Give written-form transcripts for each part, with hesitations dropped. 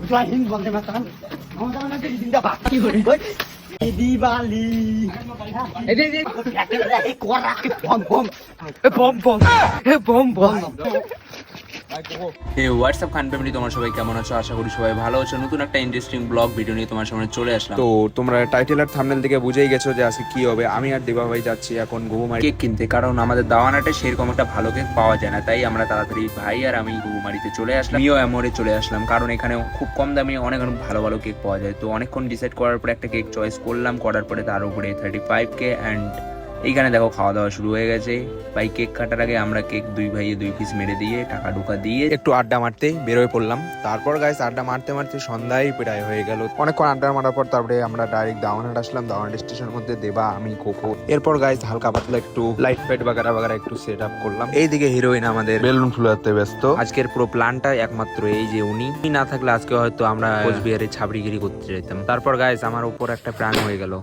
Flying বলতে মাতাম আমাদের না দিনটা বাকি হয়ে গই দিবালি এই কোরা বম বম বম বম বম বম হোয়াটসঅ্যাপ খান ফ্যামিলি, তোমার সবাই কেমন আছো? আশা করি সবাই ভালো আছো। নতুন একটা ইন্টারেস্টিং ব্লগ ভিডিও নিয়ে তোমার সামনে চলে আসলাম। তো তোমরা টাইটেল আর থাম্বনেল থেকে বুঝেই গেছো যে আজকে কি হবে। আমি আর দেবা ভাই যাচ্ছি এখন ঘুঘুমারি কেক কিনতে, কারণ আমাদের দাওয়ানাটে সেরকম একটা ভালো কেক পাওয়া যায় না, তাই আমরা তাড়াতাড়ি ভাই আর আমি ঘুঘুমারিতে চলে আসলাম, মিও এমোরে চলে আসলাম, কারণ এখানে খুব কম দামে অনেক অনেক ভালো ভালো কেক পাওয়া যায়। তো অনেকক্ষণ ডিসাইড করার পরে একটা কেক চয়েস করলাম, করার পরে তার উপরে 35K অ্যান্ড এইখানে দেখো খাওয়া দাওয়া শুরু হয়ে গেছে। ভাই কেক কাটার আগে আমরা কেক দুই ভাইয়ে 2 পিস মেরে দিয়ে টাকা ঢোকা দিয়ে একটু আড্ডা মারতে বেরোয় পড়লাম। তারপর গাইস আড্ডা মারতে মারতে সন্ধ্যায় প্রায় হয়ে গেল। অনেকক্ষণ আড্ডা মারার পর তারপরে আমরা ডাইরেক্ট দাওয়ানহাট আসলাম। দাওয়ানহাট স্টেশনের মধ্যে দেবা, আমি, কোকো। এরপর গাইস হালকা পাতলা একটু লাইট ফাইট বাগারা বাগারা একটু সেট আপ করলাম। এইদিকে হিরোইন আমাদের বেলুন ফুলাতে ব্যস্ত। আজকের পুরো প্ল্যানটা একমাত্র এই যে উনি না থাকলে আজকে হয়তো আমরা কোচবিহারে ছাবড়িগিরি করতে যেতাম। তারপর গাইস আমার উপর একটা প্রাণ হয়ে গেল।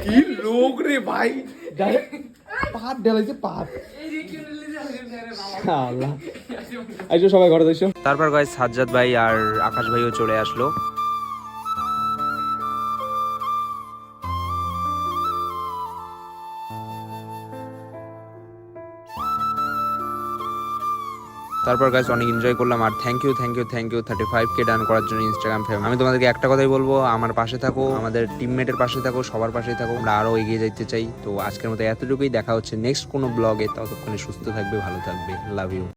কি লোক রে ভাই ডাইরেক্ট পাত ঢালাইছে পাত শালা আইসো সবাই ঘরে যাইছো। তারপর গাইস সাজ্জাদ ভাই আর আকাশ ভাইও চলে আসলো। তারপর গাইস অনেক এনজয় করলাম। আর থ্যাংক ইউ 35K ডান করার জন্য ইনস্টাগ্রাম ফ্যামিলি। আমি তোমাদেরকে একটা কথাই বলবো, আমার পাশে থাকো, আমাদের টিমমেটের পাশে থাকো, সবার পাশে থাকো, আমরা আরো এগিয়ে যাইতে চাই। তো আজকের মতো এতটুকুই, দেখা হচ্ছে নেক্সট কোনো ব্লগে। ততক্ষণে সুস্থ থাকবে, ভালো থাকবে, লাভ ইউ।